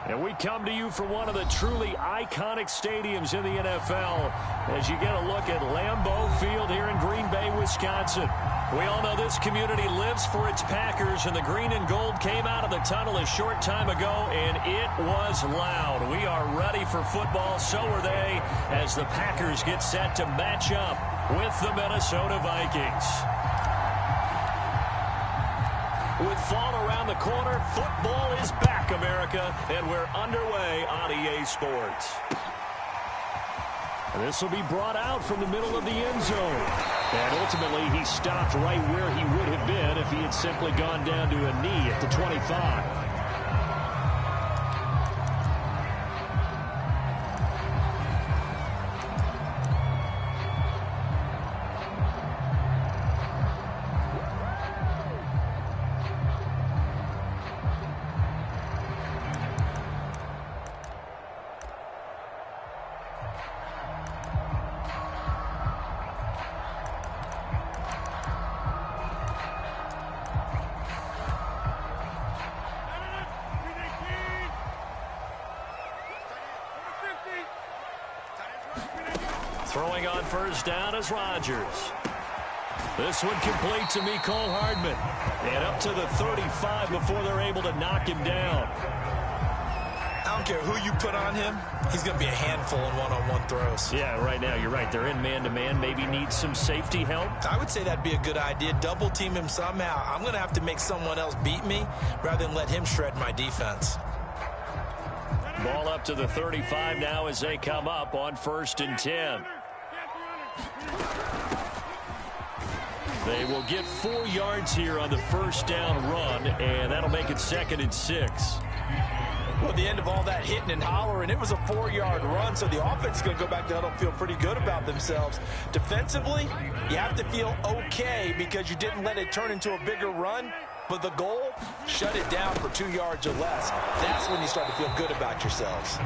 And we come to you from one of the truly iconic stadiums in the NFL as you get a look at Lambeau Field here in Green Bay, Wisconsin. We all know this community lives for its Packers, and the green and gold came out of the tunnel a short time ago, and it was loud. We are ready for football, so are they, as the Packers get set to match up with the Minnesota Vikings. With fall around the corner, football is back, America, and we're underway on EA Sports. And this will be brought out from the middle of the end zone. And ultimately, he stopped right where he would have been if he had simply gone down to a knee at the 25. Throwing on first down is Rodgers. This one complete to Mecole Hardman. And up to the 35 before they're able to knock him down. I don't care who you put on him. He's going to be a handful in one-on-one throws. Yeah, right now you're right. They're in man-to-man. Maybe need some safety help. I would say that'd be a good idea. Double team him somehow. I'm going to have to make someone else beat me rather than let him shred my defense. Ball up to the 35 now as they come up on 1st and 10. They will get 4 yards here on the first down run, and that'll make it 2nd and 6. Well, the end of all that hitting and hollering, it was a 4-yard run, so the offense is going to go back to huddle, feel pretty good about themselves. Defensively, you have to feel okay because you didn't let it turn into a bigger run, but the goal, shut it down for 2 yards or less. That's when you start to feel good about yourselves.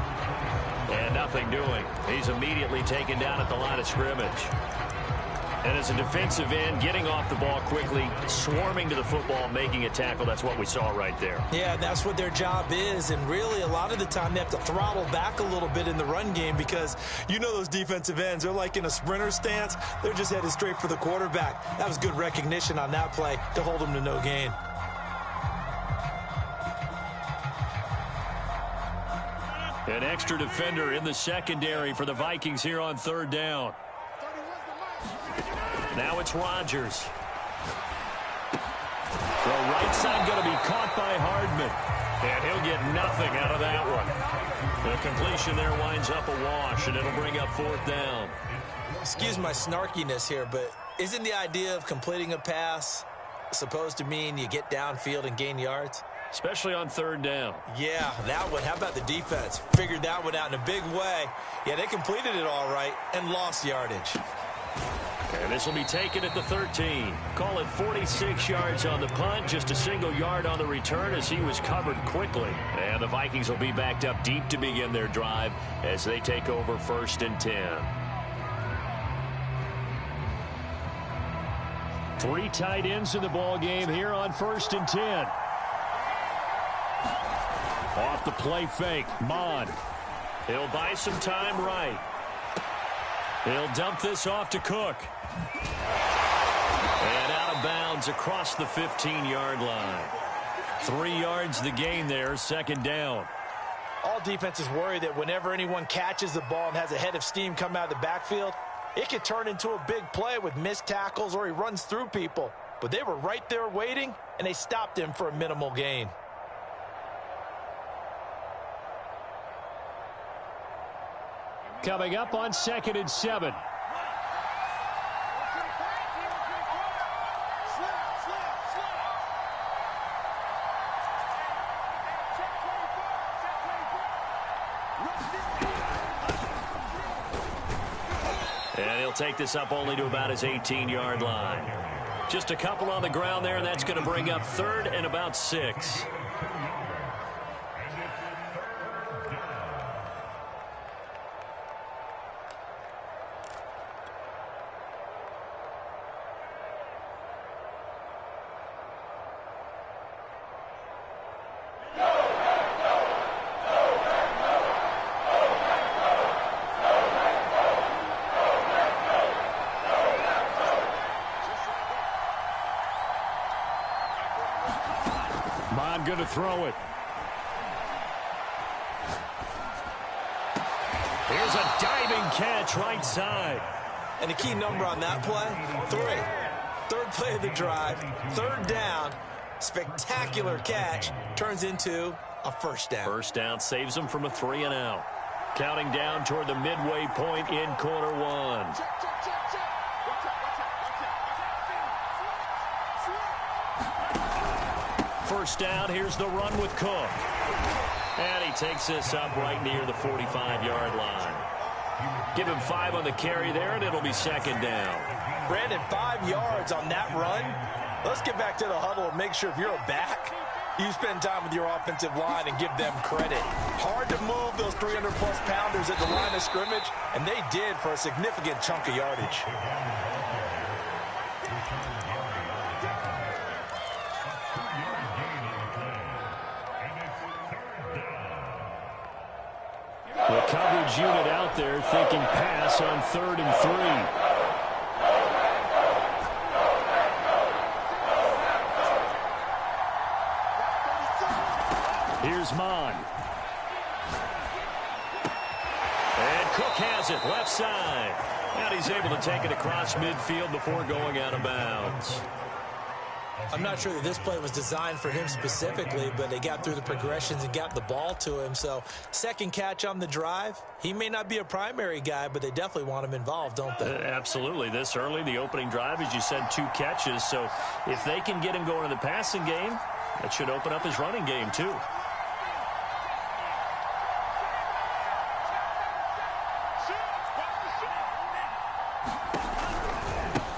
And nothing doing. He's immediately taken down at the line of scrimmage. And as a defensive end, getting off the ball quickly, swarming to the football, making a tackle, that's what we saw right there. Yeah, that's what their job is, and really a lot of the time they have to throttle back a little bit in the run game because you know those defensive ends, they're like in a sprinter stance. They're just headed straight for the quarterback. That was good recognition on that play to hold them to no gain. An extra defender in the secondary for the Vikings here on 3rd down. Now it's Rodgers. The right side going to be caught by Hardman. And he'll get nothing out of that one. The completion there winds up a wash, and it'll bring up 4th down. Excuse my snarkiness here, but isn't the idea of completing a pass supposed to mean you get downfield and gain yards? Especially on 3rd down. Yeah, that one. How about the defense? Figured that one out in a big way. Yeah, they completed it all right and lost yardage. And this will be taken at the 13. Call it 46 yards on the punt, just a single yard on the return as he was covered quickly. And the Vikings will be backed up deep to begin their drive as they take over 1st and 10. 3 tight ends in the ball game here on 1st and 10. Off the play fake, Mon. He'll buy some time right. He'll dump this off to Cook. And out of bounds across the 15-yard line. 3 yards the gain there, 2nd down. All defenses worry that whenever anyone catches the ball and has a head of steam come out of the backfield, it could turn into a big play with missed tackles or he runs through people. But they were right there waiting, and they stopped him for a minimal gain. Coming up on 2nd and 7. And he'll take this up only to about his 18-yard line. Just a couple on the ground there, and that's going to bring up 3rd and about 6. going to throw it. Here's a diving catch right side. And the key number on that play, 3. Third play of the drive, third down, spectacular catch, turns into a first down. First down saves them from a 3-and-out. Counting down toward the midway point in quarter one. First down, here's the run with Cook. And he takes this up right near the 45-yard line. Give him 5 on the carry there, and it'll be second down. Brandon, 5 yards on that run. Let's get back to the huddle and make sure if you're a back, you spend time with your offensive line and give them credit. Hard to move those 300-plus pounders at the line of scrimmage, and they did for a significant chunk of yardage. The coverage unit out there thinking pass on 3rd and 3. Here's Mon. And Cook has it left side. And he's able to take it across midfield before going out of bounds. I'm not sure that this play was designed for him specifically, but they got through the progressions and got the ball to him. So second catch on the drive. He may not be a primary guy, but they definitely want him involved, don't they? Absolutely. This early, the opening drive, as you said, 2 catches. So if they can get him going in the passing game, that should open up his running game too.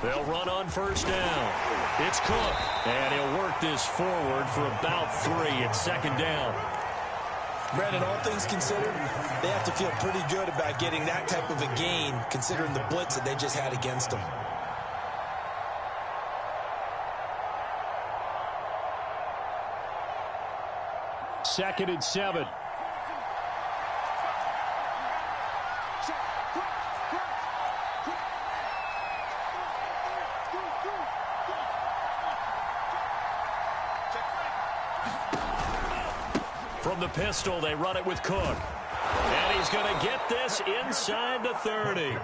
They'll run on first down. It's Cook, and he'll work this forward for about 3. It's second down. Brandon, all things considered, they have to feel pretty good about getting that type of a gain, considering the blitz that they just had against them. Second and 7. From the pistol, they run it with Cook. And he's going to get this inside the 30.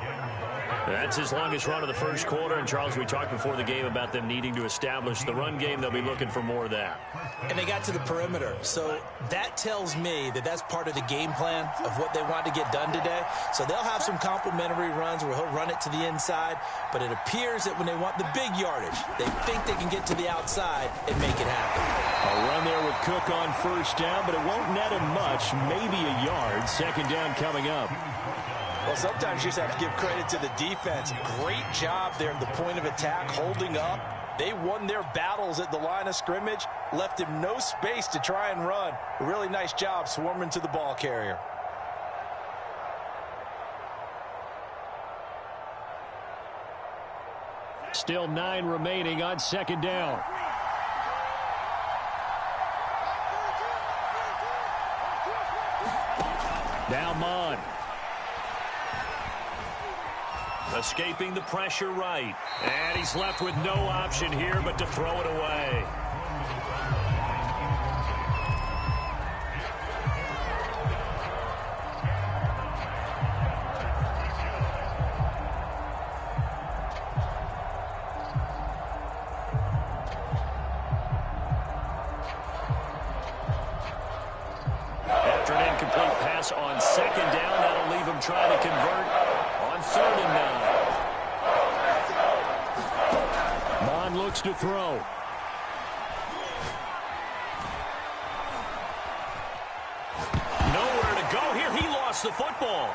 That's his longest run of the first quarter. And, Charles, we talked before the game about them needing to establish the run game. They'll be looking for more of that. And they got to the perimeter. So that tells me that that's part of the game plan of what they want to get done today. So they'll have some complimentary runs where he'll run it to the inside. But it appears that when they want the big yardage, they think they can get to the outside and make it happen. A run there with Cook on first down, but it won't net him much, maybe a yard. Second down coming up. Well, sometimes you just have to give credit to the defense. Great job there at the point of attack, holding up. They won their battles at the line of scrimmage, left him no space to try and run. A really nice job swarming to the ball carrier. Still 9 remaining on second down. Now Mon. Escaping the pressure right. And he's left with no option here but to throw it away. After an incomplete pass on second down, that'll leave him trying to convert on 3rd and 9. Mon looks to throw. Nowhere to go here. He lost the football.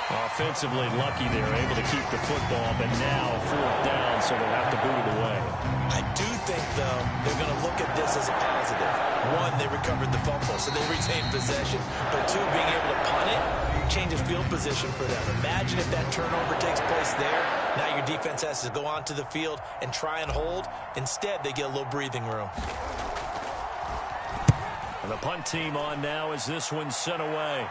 Offensively lucky they were able to keep the football, but now 4th down, so they'll have to boot it away. I do think, though, they're going to look at this as a positive. 1, they recovered the fumble, so they retained possession. But 2, being able to punt it changes field position for them. Imagine if that turnover takes place there. Now your defense has to go onto the field and try and hold. Instead, they get a little breathing room. And the punt team on now as this one's sent away.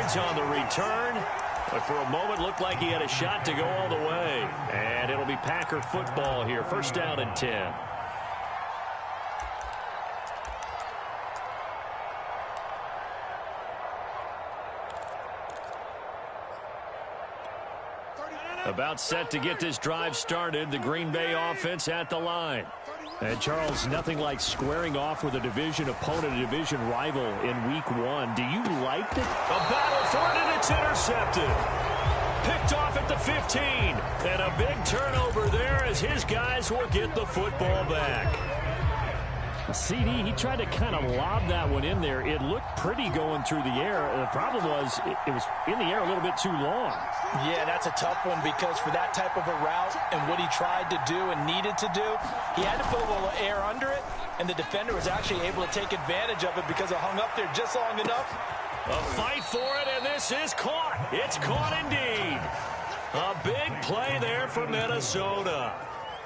yards on the return. But for a moment, looked like he had a shot to go all the way. And it'll be Packer football here. First down and 10. About set to get this drive started. The Green Bay offense at the line. And, Charles, nothing like squaring off with a division opponent, a division rival in Week 1. Do you like it? A battle for it, and it's intercepted. Picked off at the 15. And a big turnover there as his guys will get the football back. CD, he tried to kind of lob that one in there. It looked pretty going through the air. The problem was it was in the air a little bit too long. Yeah, that's a tough one because for that type of a route and what he tried to do and needed to do, he had to put a little air under it, and the defender was actually able to take advantage of it because it hung up there just long enough. A fight for it, and this is caught. It's caught indeed. A big play there for Minnesota.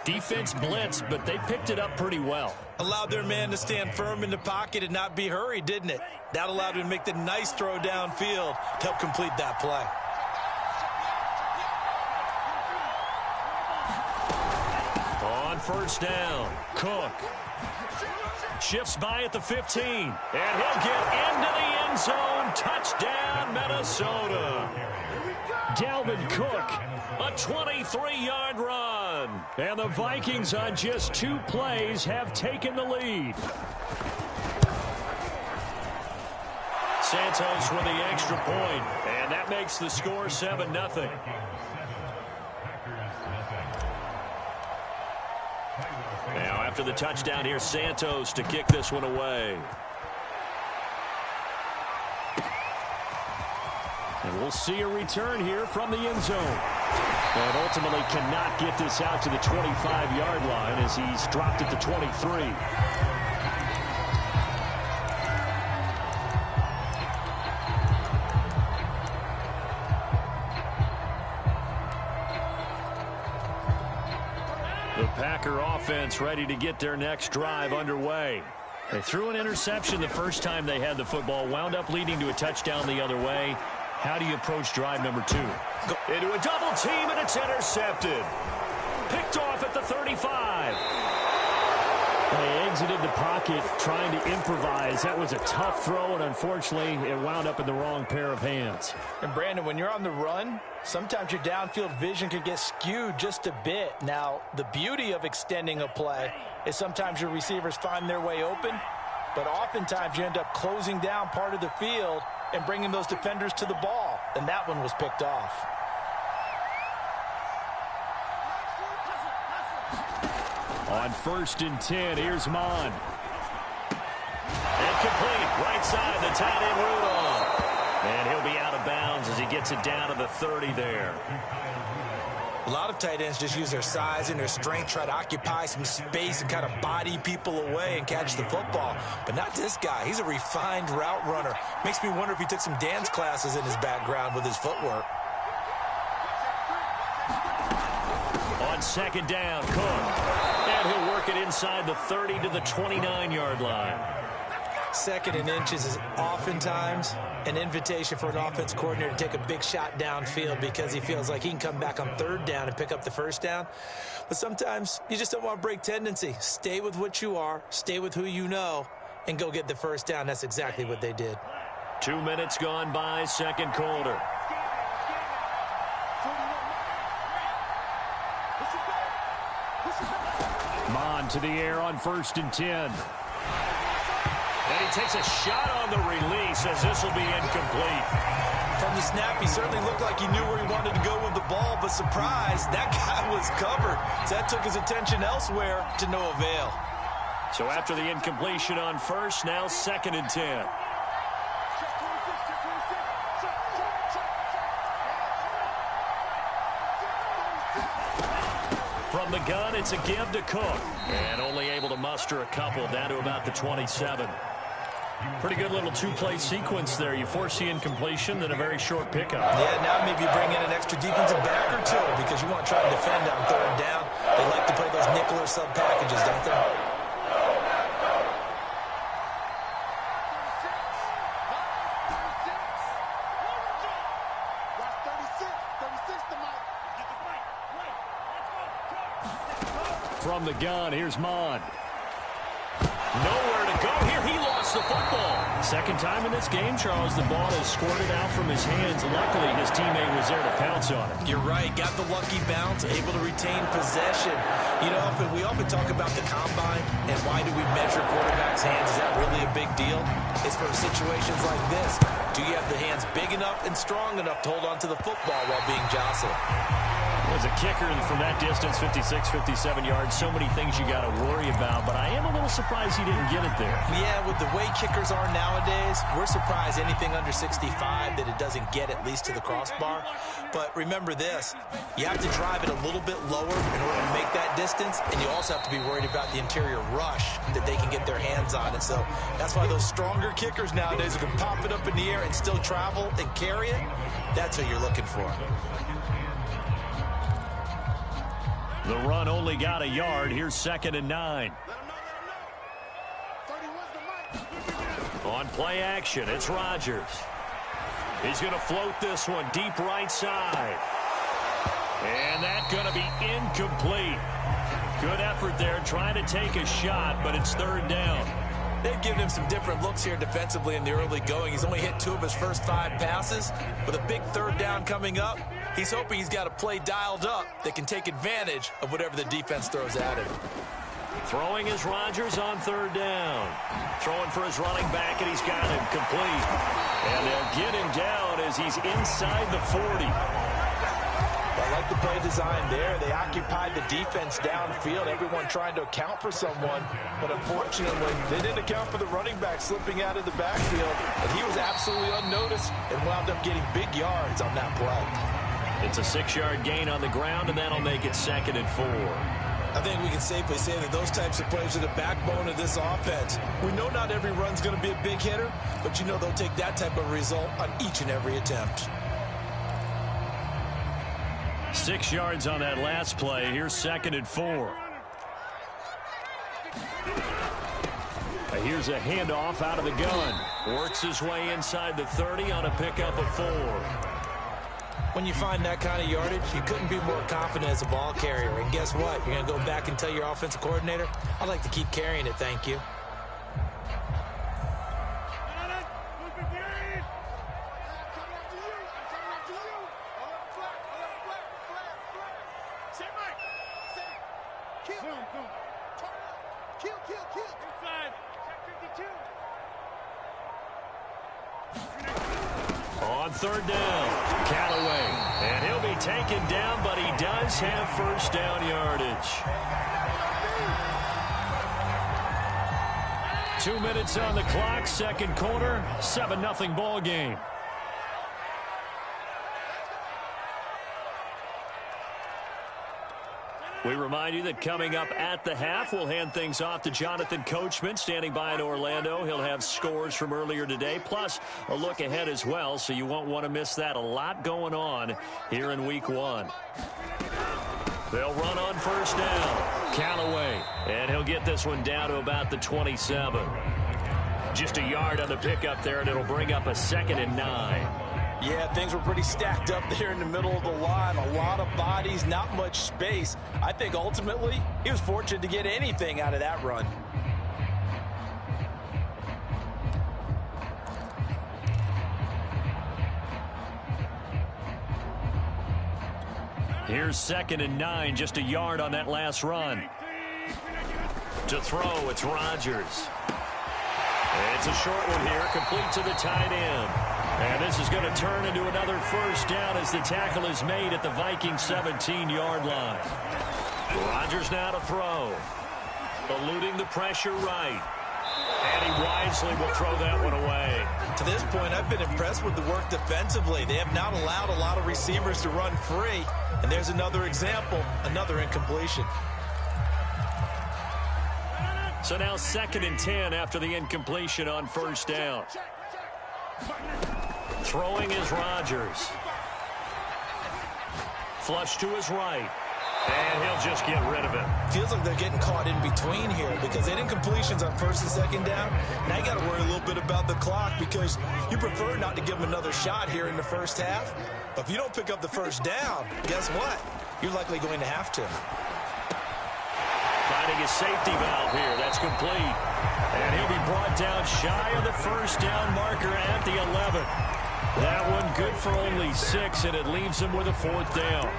Defense blitzed, but they picked it up pretty well. Allowed their man to stand firm in the pocket and not be hurried, didn't it? That allowed him to make the nice throw downfield to help complete that play. On first down, Cook shifts by at the 15, and he'll get into the end zone. Touchdown, Minnesota. Dalvin Cook, a 23-yard run. And the Vikings on just 2 plays have taken the lead. Santos with the extra point, and that makes the score 7-0. Now after the touchdown, here's Santos to kick this one away. And we'll see a return here from the end zone. But ultimately cannot get this out to the 25-yard line as he's dropped it to 23. The Packer offense ready to get their next drive underway. They threw an interception the first time they had the football, wound up leading to a touchdown the other way. How do you approach drive number 2? Into a double team, and it's intercepted. Picked off at the 35. They exited the pocket trying to improvise. That was a tough throw, and unfortunately, it wound up in the wrong pair of hands. And, Brandon, when you're on the run, sometimes your downfield vision can get skewed just a bit. Now, the beauty of extending a play is sometimes your receivers find their way open, but oftentimes you end up closing down part of the field and bringing those defenders to the ball. And that one was picked off. On first and 10, here's Mond. And complete, right side, the tight end Rudolph. And he'll be out of bounds as he gets it down to the 30 there. A lot of tight ends just use their size and their strength, try to occupy some space and kind of body people away and catch the football. But not this guy. He's a refined route runner. Makes me wonder if he took some dance classes in his background with his footwork. On second down, Cook. And he'll work it inside the 30 to the 29-yard line. Second and inches is oftentimes an invitation for an offense coordinator to take a big shot downfield because he feels like he can come back on third down and pick up the first down. But sometimes you just don't want to break tendency. Stay with what you are, stay with who you know, and go get the first down. That's exactly what they did. 2 minutes gone by, second quarter. Mond to the air on first and 10. And he takes a shot on the release as this will be incomplete. From the snap, he certainly looked like he knew where he wanted to go with the ball, but surprise, that guy was covered. So that took his attention elsewhere to no avail. So after the incompletion on first, now second and 10. From the gun, it's a give to Cook. And only able to muster a couple down to about the 27. Pretty good little two-play sequence there. You force the incompletion, then a very short pickup. Yeah, now maybe bring in an extra defensive back or two because you want to try to defend on third down. They like to play those nickel or sub packages, don't they? From the gun, here's Mond. Nowhere to go here. He lost the football. Second time in this game, Charles, the ball has squirted out from his hands. Luckily, his teammate was there to pounce on it. You're right. Got the lucky bounce, able to retain possession. You know, we often talk about the combine and why do we measure quarterbacks' hands. Is that really a big deal? It's for situations like this. Do you have the hands big enough and strong enough to hold on to the football while being jostled? As a kicker from that distance, 56, 57 yards, so many things you got to worry about, but I am a little surprised he didn't get it there. Yeah, with the way kickers are nowadays, we're surprised anything under 65 that it doesn't get at least to the crossbar. But remember this, you have to drive it a little bit lower in order to make that distance, and you also have to be worried about the interior rush that they can get their hands on it. So that's why those stronger kickers nowadays who can pop it up in the air and still travel and carry it, that's what you're looking for. The run only got a yard. Here's 2nd and 9. On play action, it's Rodgers. He's going to float this one deep right side. And that's going to be incomplete. Good effort there trying to take a shot, but it's 3rd down. They've given him some different looks here defensively in the early going. He's only hit 2 of his first 5 passes. With a big 3rd down coming up, he's hoping he's got a play dialed up that can take advantage of whatever the defense throws at him. Throwing is Rodgers on 3rd down. Throwing for his running back, and he's got him complete. And they'll get him down as he's inside the 40. I like the play design there. They occupied the defense downfield, everyone trying to account for someone. But unfortunately, they didn't account for the running back slipping out of the backfield. And he was absolutely unnoticed and wound up getting big yards on that play. It's a 6-yard gain on the ground, and that'll make it 2nd and 4. I think we can safely say that those types of plays are the backbone of this offense. We know not every run's going to be a big hitter, but you know they'll take that type of result on each and every attempt. 6 yards on that last play. Here's 2nd and 4. Here's a handoff out of the gun. Works his way inside the 30 on a pickup of 4. When you find that kind of yardage, you couldn't be more confident as a ball carrier. And guess what? You're going to go back and tell your offensive coordinator, I'd like to keep carrying it, thank you. On 3rd down, Callaway. And he'll be taken down, but he does have 1st down yardage. 2 minutes on the clock, 2nd quarter, 7-0 ball game. We remind you that coming up at the half, we'll hand things off to Jonathan Coachman, standing by in Orlando. He'll have scores from earlier today, plus a look ahead as well, so you won't want to miss that. A lot going on here in Week 1. They'll run on 1st down. Callaway, and he'll get this one down to about the 27. Just a yard on the pickup there, and it'll bring up a 2nd and 9. Yeah, things were pretty stacked up there in the middle of the line. A lot of bodies, not much space. I think ultimately he was fortunate to get anything out of that run. Here's 2nd and 9, just a yard on that last run. To throw, it's Rodgers. It's a short one here, complete to the tight end. And this is going to turn into another 1st down as the tackle is made at the Vikings 17-yard line. Rodgers now to throw. Eluding the pressure right. And he wisely will throw that one away. To this point, I've been impressed with the work defensively. They have not allowed a lot of receivers to run free. And there's another example, another incompletion. So now 2nd and 10 after the incompletion on 1st down. Throwing is Rodgers. Flush to his right. And he'll just get rid of it. Feels like they're getting caught in between here because they had incompletions on 1st and 2nd down. Now you got to worry a little bit about the clock because you prefer not to give them another shot here in the 1st half. If you don't pick up the first down, guess what? You're likely going to have to. Finding a safety valve here. That's complete. And he'll be brought down shy of the first down marker at the 11. That one good for only 6, and it leaves him with a 4th down.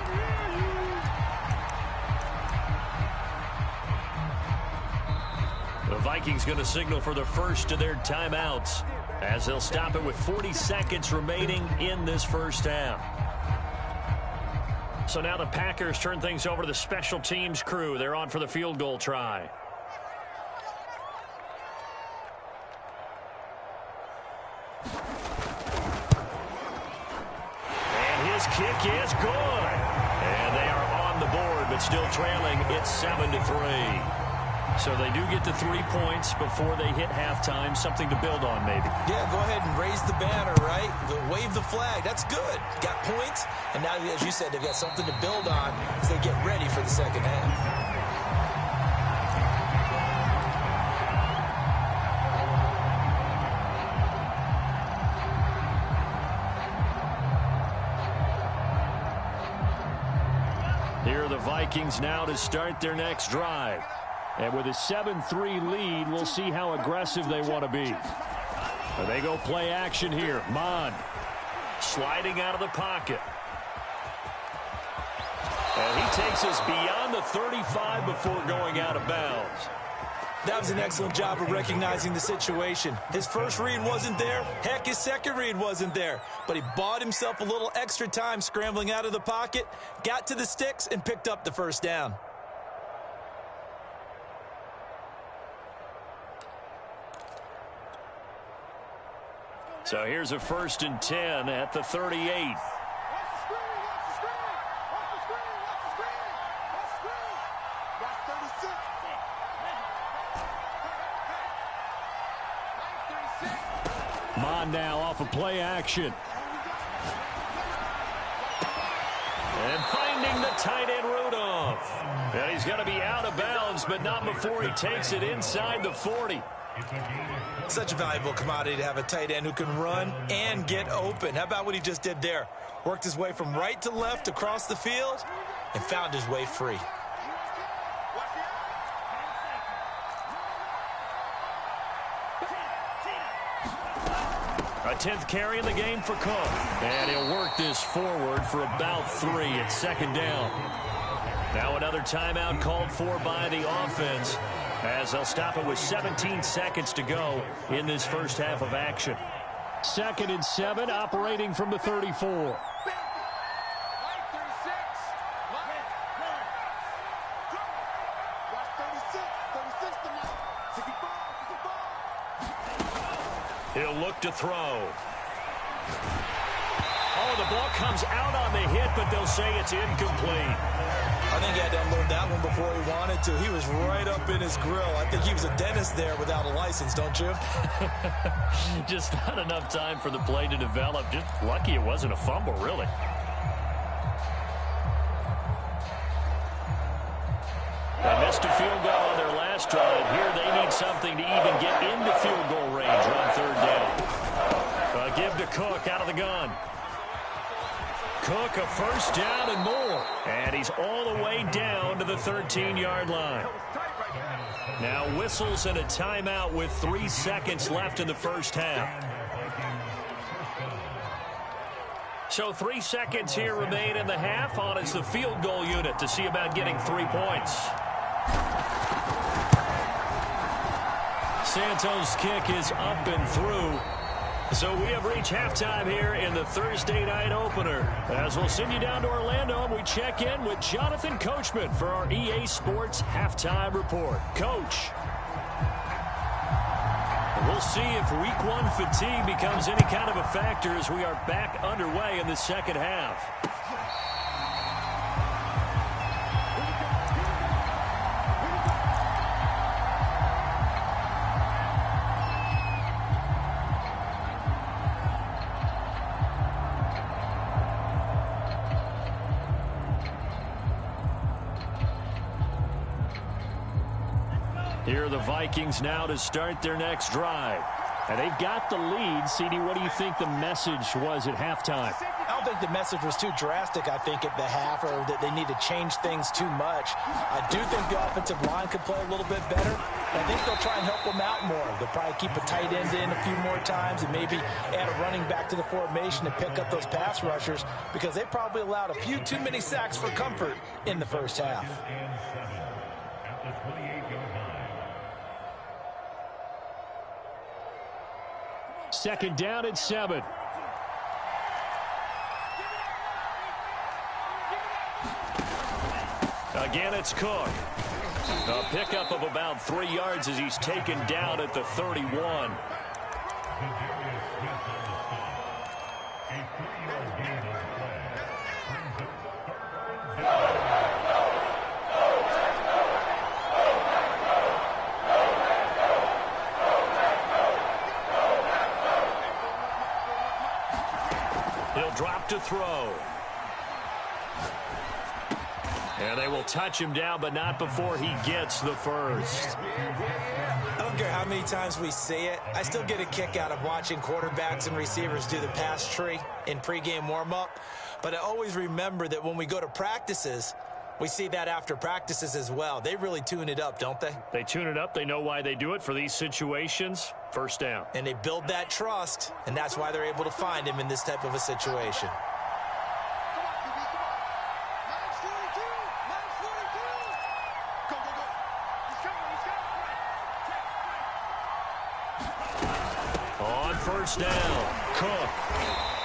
The Vikings going to signal for the first of their timeouts as they'll stop it with 40 seconds remaining in this first half. So now the Packers turn things over to the special teams crew. They're on for the field goal try. And his kick is good. And they are on the board, but still trailing. It's 7-3. So they do get the 3 points before they hit halftime. Something to build on, maybe. Yeah, go ahead and raise the banner, right? Wave the flag. That's good. Got points. And now, as you said, they've got something to build on as they get ready for the second half. Here are the Vikings now to start their next drive. And with a 7-3 lead, we'll see how aggressive they want to be. They go play action here. Mon sliding out of the pocket. And he takes us beyond the 35 before going out of bounds. That was an excellent job of recognizing the situation. His first read wasn't there. Heck, his second read wasn't there. But he bought himself a little extra time scrambling out of the pocket, got to the sticks, and picked up the first down. So here's a 1st and 10 at the 38. Mon now off of play action. And finding the tight end Rudolph. And he's going to be out of bounds, but not before he takes it inside the 40. Such a valuable commodity to have a tight end who can run and get open. How about what he just did there? Worked his way from right to left across the field and found his way free. A 10th carry in the game for Cook. And he'll work this forward for about 3 at 2nd down. Now another timeout called for by the offense, as they'll stop it with 17 seconds to go in this first half of action. 2nd and 7, operating from the 34. He'll look to throw. Oh, the ball comes out on the hit, but they'll say it's incomplete. I think he had to unload that one before he wanted to. He was right up in his grill. I think he was a dentist there without a license, don't you? Just not enough time for the play to develop. Just lucky it wasn't a fumble, really. They missed a field goal on their last drive. Here they need something to even get into field goal range on 3rd down. Give to Cook out of the gun. Cook a first down and more. And he's all the way down to the 13-yard line. Now whistles and a timeout with 3 seconds left in the first half. So 3 seconds here remain in the half. On is the field goal unit to see about getting 3 points. Santos' kick is up and through. So we have reached halftime here in the Thursday night opener. As we'll send you down to Orlando, and we check in with Jonathan Coachman for our EA Sports Halftime Report. Coach. We'll see if Week 1 fatigue becomes any kind of a factor as we are back underway in the second half. Here are the Vikings now to start their next drive. And they've got the lead. CD, what do you think the message was at halftime? don't think the message was too drastic, I think, at the half, or that they need to change things too much. I do think the offensive line could play a little bit better. I think they'll try and help them out more. They'll probably keep a tight end in a few more times and maybe add a running back to the formation and pick up those pass rushers, because they probably allowed a few too many sacks for comfort in the first half. Second down and 7. Again, it's Cook. A pickup of about 3 yards as he's taken down at the 31. He'll drop to throw. And they will touch him down, but not before he gets the first. I don't care how many times we see it. I still get a kick out of watching quarterbacks and receivers do the pass tree in pregame warm-up. But I always remember that when we go to practices, we see that after practices as well. They really tune it up, don't they? They tune it up. They know why they do it for these situations. First down. And they build that trust, and that's why they're able to find him in this type of a situation. On first down, Cook.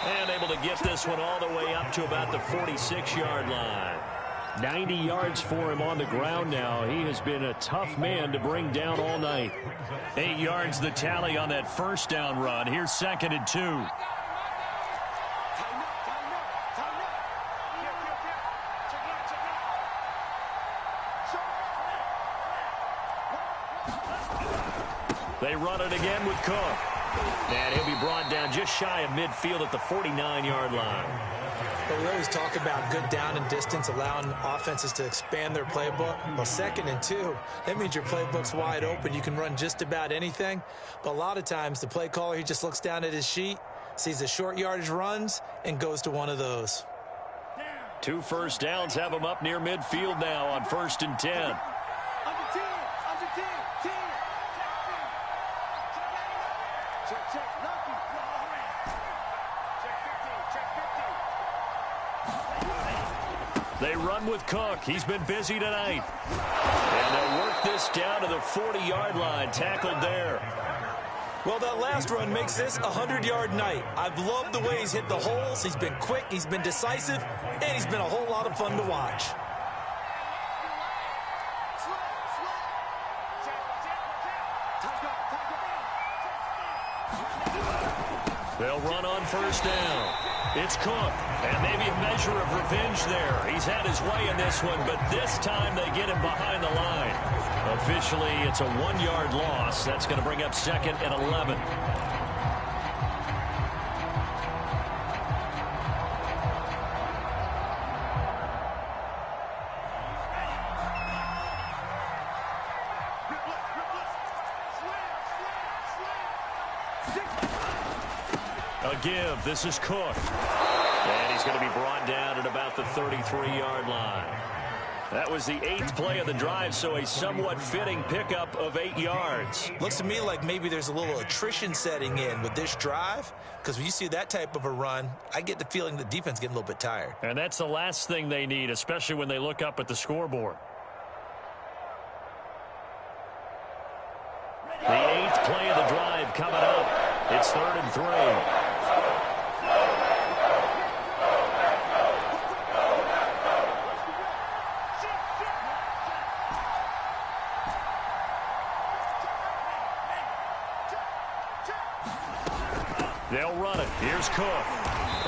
And able to get this one all the way up to about the 46-yard line. 90 yards for him on the ground now. He has been a tough man to bring down all night. 8 yards the tally on that first down run. Here's 2nd and 2. They run it again with Cook. And he'll be brought down just shy of midfield at the 49-yard line. But we always talk about good down and distance, allowing offenses to expand their playbook. Well, 2nd and 2, that means your playbook's wide open. You can run just about anything. But a lot of times, the play caller, he just looks down at his sheet, sees the short yardage runs, and goes to one of those. 2 first downs have him up near midfield now on 1st and 10. They run with Cook. He's been busy tonight. And they'll work this down to the 40-yard line. Tackled there. Well, that last run makes this a 100-yard night. I've loved the way he's hit the holes. He's been quick, he's been decisive, and he's been a whole lot of fun to watch. They'll run on first down. It's Cook, and maybe a measure of revenge there. He's had his way in this one, but this time they get him behind the line. Officially, it's a 1-yard loss. That's going to bring up 2nd and 11. A give. This is Cook. And he's going to be brought down at about the 33-yard line. That was the 8th play of the drive, so a somewhat fitting pickup of 8 yards. Looks to me like maybe there's a little attrition setting in with this drive, because when you see that type of a run, I get the feeling the defense getting a little bit tired. And that's the last thing they need, especially when they look up at the scoreboard. The 8th play of the drive coming up. It's 3rd and 3. They'll run it. Here's Cook.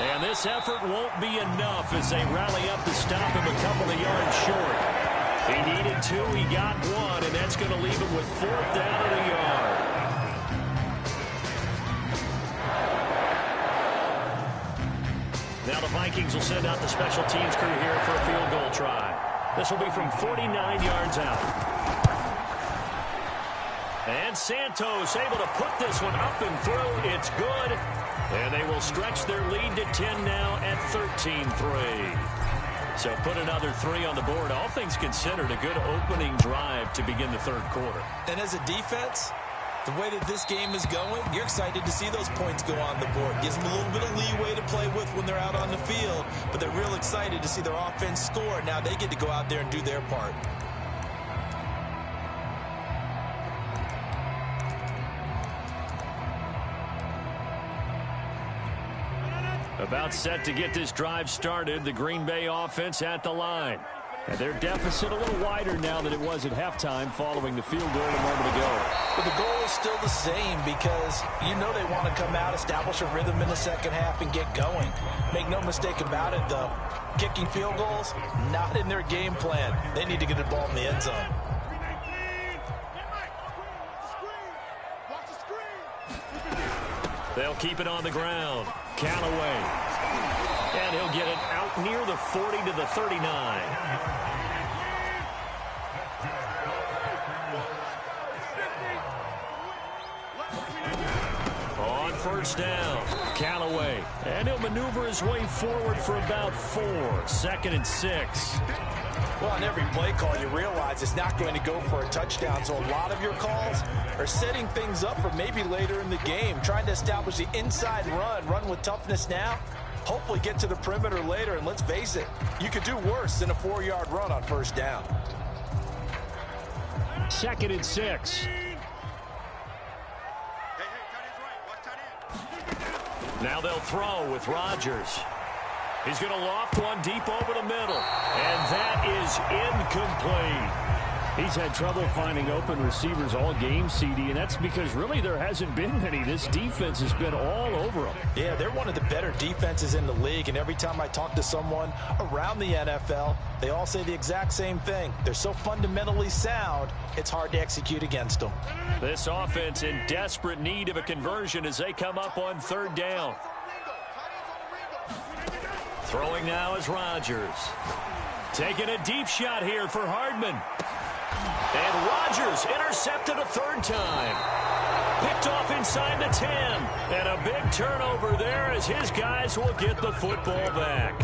And this effort won't be enough as they rally up to stop him a couple of yards short. He needed 2. He got 1, and that's going to leave him with 4th down and a yard. Now the Vikings will send out the special teams crew here for a field goal try. This will be from 49 yards out. And Santos able to put this one up and through. It's good. And they will stretch their lead to 10 now at 13-3. So put another 3 on the board. All things considered, a good opening drive to begin the third quarter. And as a defense, the way that this game is going, you're excited to see those points go on the board. Gives them a little bit of leeway to play with when they're out on the field, but they're real excited to see their offense score. Now they get to go out there and do their part. About set to get this drive started, the Green Bay offense at the line. And their deficit a little wider now than it was at halftime following the field goal a moment ago. But the goal is still the same because you know they want to come out, establish a rhythm in the second half, and get going. Make no mistake about it, though. Kicking field goals, not in their game plan. They need to get the ball in the end zone. They'll keep it on the ground. Callaway. And he'll get it out near the 40 to the 39. On first down, Callaway. And he'll maneuver his way forward for about 4. 2nd and 6. Well, on every play call, you realize it's not going to go for a touchdown. So a lot of your calls are setting things up for maybe later in the game, trying to establish the inside run with toughness now. Hopefully get to the perimeter later, and let's face it, you could do worse than a 4-yard run on first down. 2nd and 6. Now they'll throw with Rodgers. He's going to loft one deep over the middle. And that is incomplete. He's had trouble finding open receivers all game, CD, and that's because really there hasn't been many. This defense has been all over them. Yeah, they're one of the better defenses in the league, and every time I talk to someone around the NFL, they all say the exact same thing. They're so fundamentally sound, it's hard to execute against them. This offense in desperate need of a conversion as they come up on third down. Throwing now is Rodgers. Taking a deep shot here for Hardman. And Rodgers intercepted a third time. Picked off inside the 10. And a big turnover there as his guys will get the football back.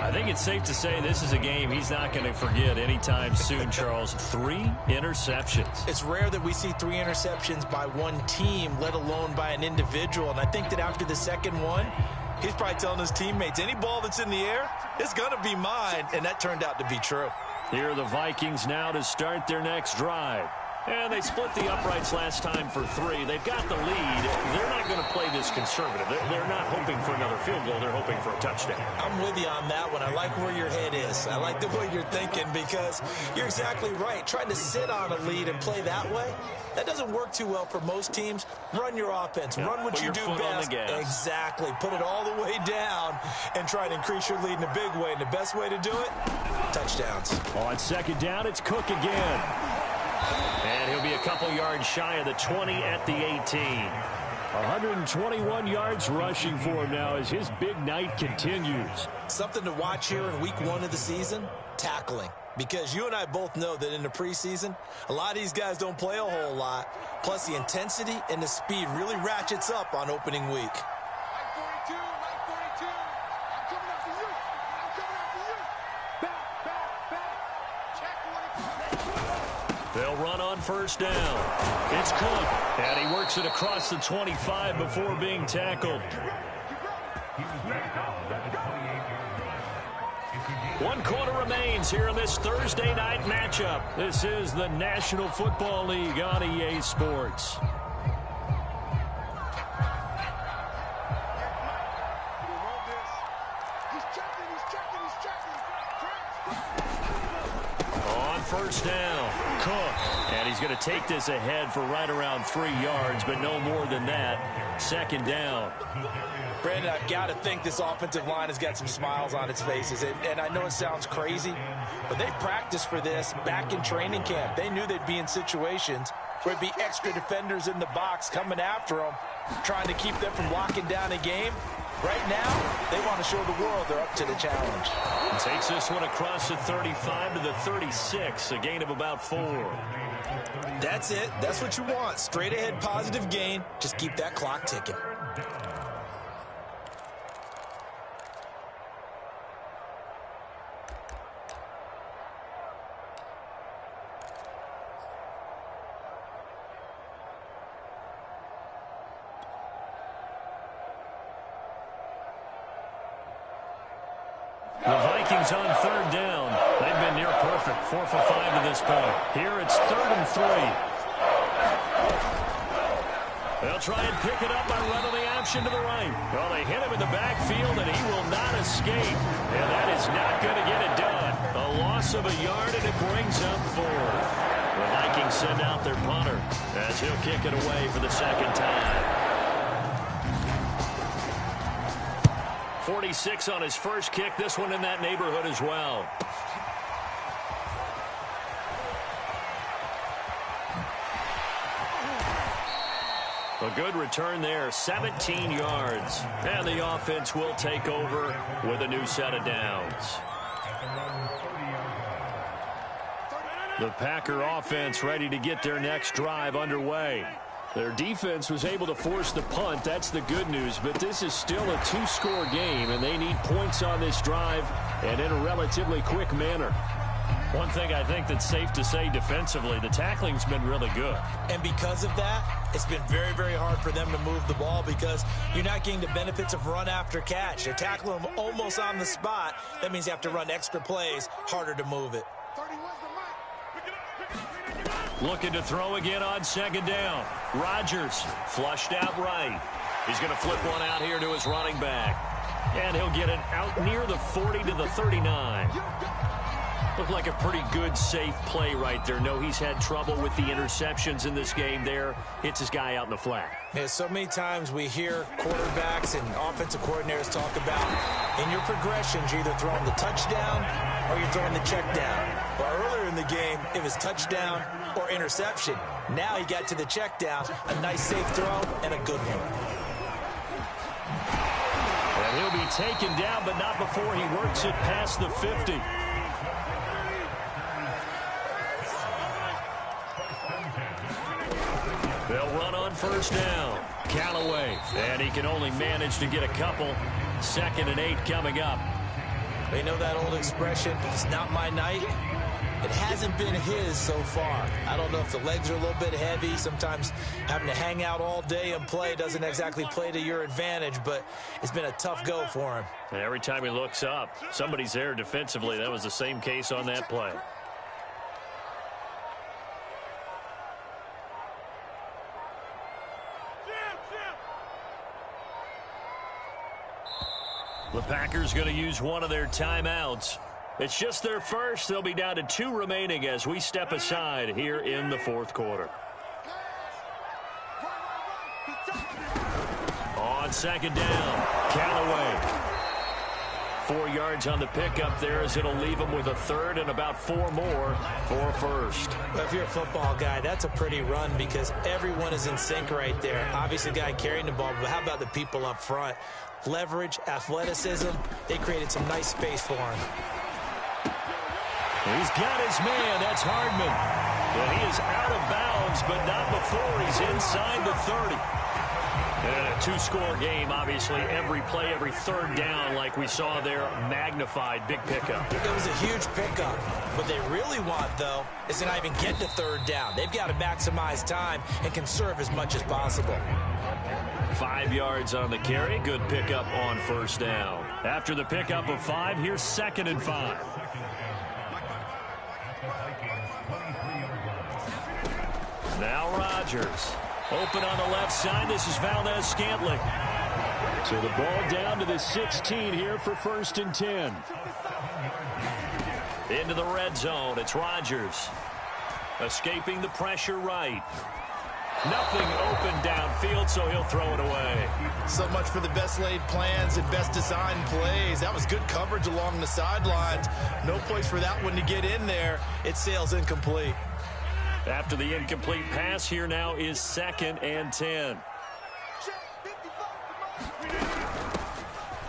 I think it's safe to say this is a game he's not going to forget anytime soon, Charles. 3 interceptions. It's rare that we see 3 interceptions by one team, let alone by an individual. And I think that after the second one, he's probably telling his teammates, any ball that's in the air, it's going to be mine. And that turned out to be true. Here are the Vikings now to start their next drive. And they split the uprights last time for 3. They've got the lead. They're not going to play this conservative. They're not hoping for another field goal. They're hoping for a touchdown. I'm with you on that one. I like where your head is. I like the way you're thinking because you're exactly right. Trying to sit on a lead and play that way, that doesn't work too well for most teams. Run your offense. Yeah, run what you do best. Exactly. Put it all the way down and try to increase your lead in a big way. And the best way to do it, touchdowns. On second down, it's Cook again. And he'll be a couple yards shy of the 20 at the 18. 121 yards rushing for him now as his big night continues. Something to watch here in week 1 of the season, tackling. Because you and I both know that in the preseason, a lot of these guys don't play a whole lot. Plus, the intensity and the speed really ratchets up on opening week. They'll run on first down. It's Cook, and he works it across the 25 before being tackled. 1 quarter remains here in this Thursday night matchup. This is the National Football League on EA Sports. On first down, Cook. And he's going to take this ahead for right around 3 yards, but no more than that. Second down. Brandon, I've got to think this offensive line has got some smiles on its faces. And I know it sounds crazy, but they practiced for this back in training camp. They knew they'd be in situations where it'd be extra defenders in the box coming after them, trying to keep them from locking down a game. Right now, they want to show the world they're up to the challenge. Takes this one across the 35 to the 36, a gain of about 4. That's it. That's what you want. Straight ahead positive gain. Just keep that clock ticking. Vikings on third down. They've been near perfect, 4 for 5 to this point. Here it's 3rd and 3. They'll try and pick it up by running the option to the right. Well, they hit him in the backfield, and he will not escape. And that is not going to get it done. A loss of a yard, and it brings up 4. The Vikings send out their punter as he'll kick it away for the second time. 46 on his first kick. This one in that neighborhood as well. A good return there, 17 yards. And the offense will take over with a new set of downs. The Packer offense ready to get their next drive underway. Their defense was able to force the punt. That's the good news. But this is still a 2-score game, and they need points on this drive and in a relatively quick manner. One thing I think that's safe to say defensively, the tackling's been really good. And because of that, it's been very, very hard for them to move the ball because you're not getting the benefits of run after catch. They're tackling them almost on the spot. That means you have to run extra plays, harder to move it. Looking to throw again on second down. Rodgers flushed out right. He's going to flip one out here to his running back. And he'll get it out near the 40 to the 39. Looked like a pretty good, safe play right there. No, he's had trouble with the interceptions in this game there. Hits his guy out in the flat. Yeah, so many times we hear quarterbacks and offensive coordinators talk about in your progressions, you're either throwing the touchdown or you're throwing the check down. Well, earlier in the game, it was touchdown or interception. Now he got to the check down, a nice safe throw, and a good one. And he'll be taken down, but not before he works it past the 50. They'll run on first down. Callaway, and he can only manage to get a couple. 2nd and 8 coming up. They know that old expression, it's not my night. It hasn't been his so far. I don't know if the legs are a little bit heavy. Sometimes having to hang out all day and play doesn't exactly play to your advantage, but it's been a tough go for him. And every time he looks up, somebody's there defensively. That was the same case on that play. The Packers going to use one of their timeouts. It's just their first. They'll be down to 2 remaining as we step aside here in the 4th quarter. On second down, Callaway. 4 yards on the pickup there as it'll leave him with a 3rd and about 4 more for first. Well, if you're a football guy, that's a pretty run because everyone is in sync right there. Obviously, the guy carrying the ball, but how about the people up front? Leverage, athleticism, they created some nice space for him. He's got his man. That's Hardman. And he is out of bounds, but not before he's inside the 30. And a 2-score game, obviously. Every play, every 3rd down, like we saw there, magnified. Big pickup. It was a huge pickup. What they really want, though, is to not even get to 3rd down. They've got to maximize time and conserve as much as possible. 5 yards on the carry. Good pickup on first down. After the pickup of 5, here's 2nd and 5. Now Rodgers. Open on the left side. This is Valdez-Scantling. So the ball down to the 16 here for 1st and 10. Into the red zone. It's Rodgers. Escaping the pressure right. Nothing open downfield, so he'll throw it away. So much for the best laid plans and best designed plays. That was good coverage along the sidelines. No place for that one to get in there. It sails incomplete. After the incomplete pass, here now is 2nd and 10.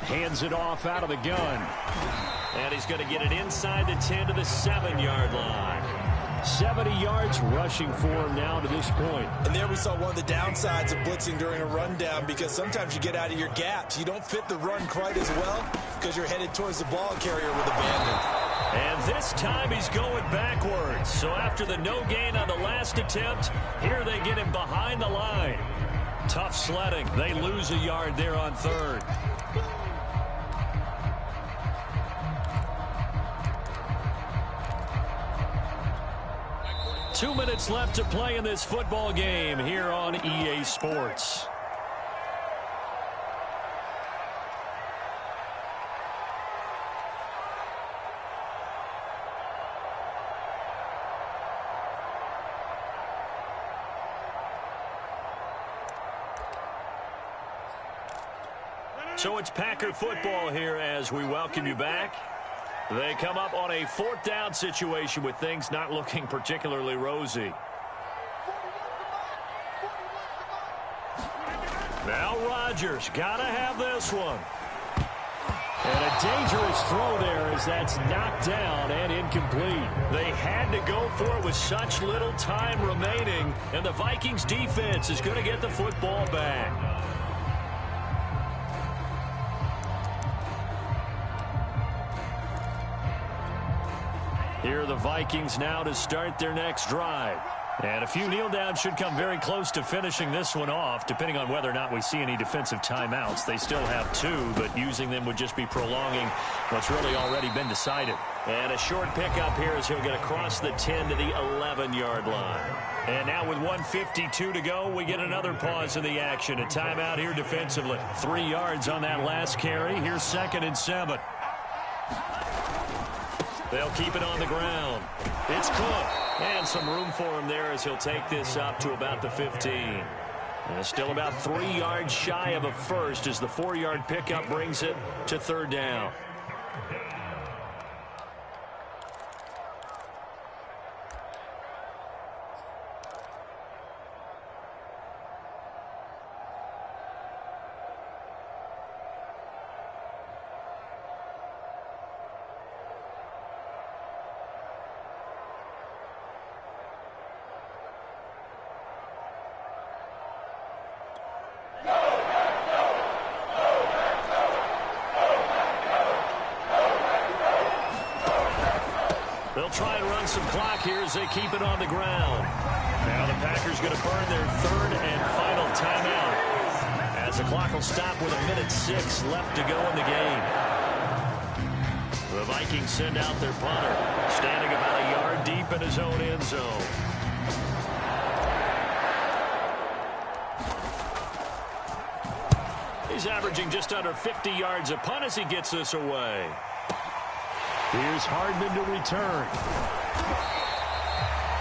Hands it off out of the gun. And he's going to get it inside the 10 to the 7-yard line. 70 yards rushing for him now to this point. And there we saw one of the downsides of blitzing during a rundown because sometimes you get out of your gaps. You don't fit the run quite as well because you're headed towards the ball carrier with abandon. And this time he's going backwards. So after the no gain on the last attempt, here they get him behind the line. Tough sledding. They lose a yard there on 3rd. 2 minutes left to play in this football game here on EA Sports. So it's Packer football here as we welcome you back. They come up on a 4th down situation with things not looking particularly rosy. Now Rodgers, gotta have this one. And a dangerous throw there as that's knocked down and incomplete. They had to go for it with such little time remaining, and the Vikings defense is going to get the football back. Here are the Vikings now to start their next drive. And a few kneel downs should come very close to finishing this one off, depending on whether or not we see any defensive timeouts. They still have 2, but using them would just be prolonging what's really already been decided. And a short pickup here as he'll get across the 10 to the 11-yard line. And now with 1:52 to go, we get another pause in the action. A timeout here defensively. 3 yards on that last carry. Here's 2nd and 7. They'll keep it on the ground. It's Cook. And some room for him there as he'll take this up to about the 15. And still about 3 yards shy of a first as the 4-yard pickup brings it to 3rd down. They'll try and run some clock here as they keep it on the ground. Now the Packers going to burn their 3rd and final timeout as the clock will stop with 1:06 left to go in the game. The Vikings send out their punter, standing about a yard deep in his own end zone. He's averaging just under 50 yards a punt as he gets this away. Here's Hardman to return.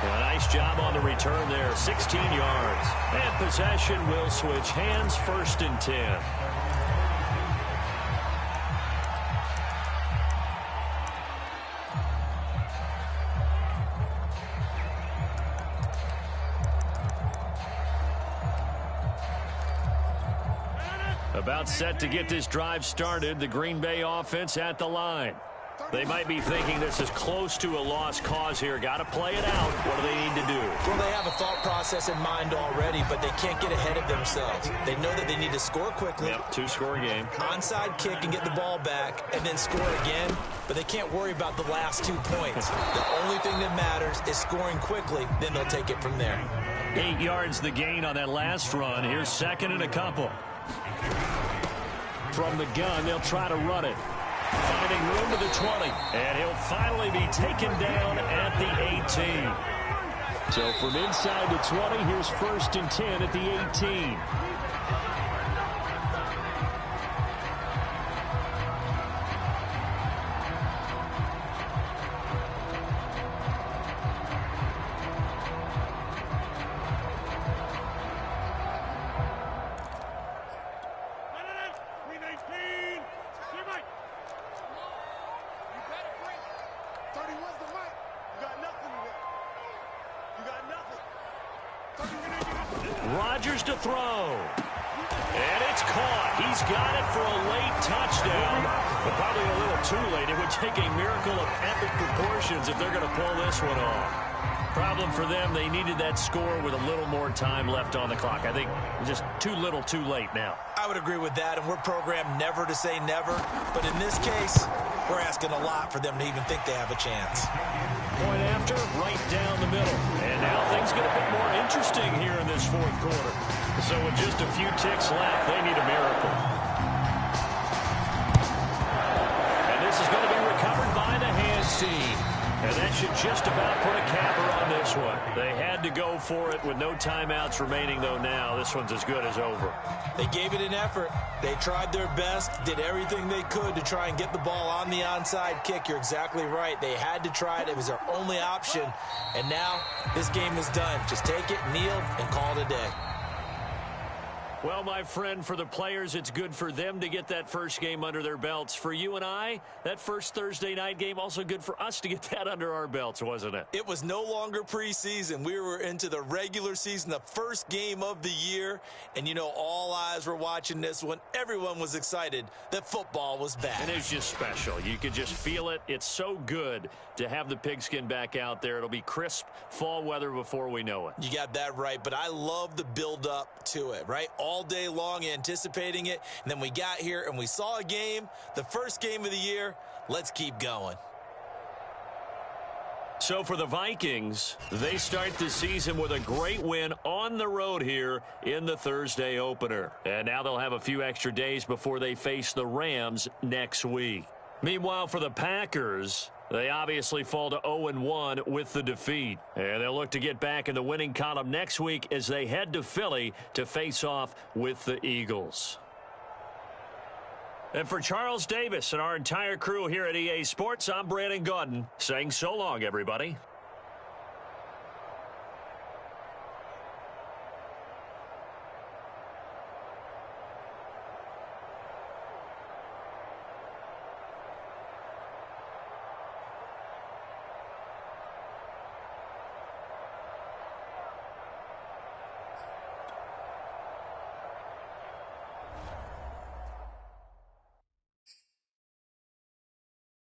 A nice job on the return there, 16 yards. And possession will switch hands, 1st and 10. About set to get this drive started, the Green Bay offense at the line. They might be thinking this is close to a lost cause here. Got to play it out. What do they need to do? Well, they have a thought process in mind already, but they can't get ahead of themselves. They know that they need to score quickly. Yep, 2-score game. Onside kick and get the ball back and then score again, but they can't worry about the last 2 points. The only thing that matters is scoring quickly, then they'll take it from there. 8 yards the gain on that last run. Here's 2nd and a couple. From the gun, they'll try to run it. Finding room to the 20. And he'll finally be taken down at the 18. So from inside the 20, here's 1st and 10 at the 18. Rodgers to throw. And it's caught. He's got it for a late touchdown, but probably a little too late. It would take a miracle of epic proportions if they're going to pull this one off. Problem for them, they needed that score with a little more time left on the clock. I think just too little too late now. I would agree with that, and we're programmed never to say never. But in this case, we're asking a lot for them to even think they have a chance. Point after, right down the middle. And now things get a bit more interesting here in this 4th quarter. So with just a few ticks left, they need a miracle. And this is going to be recovered by the hands team. And that should just about put a capper on this one. They had to go for it with no timeouts remaining, though now this one's as good as over. They gave it an effort. They tried their best, did everything they could to try and get the ball on the onside kick. You're exactly right. They had to try it. It was their only option. And now this game is done. Just take it, kneel, and call it a day. Well, my friend, for the players, it's good for them to get that first game under their belts. For you and I, that first Thursday night game, also good for us to get that under our belts, wasn't it? It was no longer preseason. We were into the regular season, the first game of the year. And, you know, all eyes were watching this one. Everyone was excited that football was back. And it's just special. You could just feel it. It's so good to have the pigskin back out there. It'll be crisp fall weather before we know it. You got that right, but I love the build-up to it, right? All day long anticipating it, and then we got here and we saw a game, the first game of the year. Let's keep going. So for the Vikings, they start the season with a great win on the road here in the Thursday opener. And now they'll have a few extra days before they face the Rams next week. Meanwhile, for the Packers, they obviously fall to 0-1 with the defeat. And they'll look to get back in the winning column next week as they head to Philly to face off with the Eagles. And for Charles Davis and our entire crew here at EA Sports, I'm Brandon Gaudin saying so long, everybody.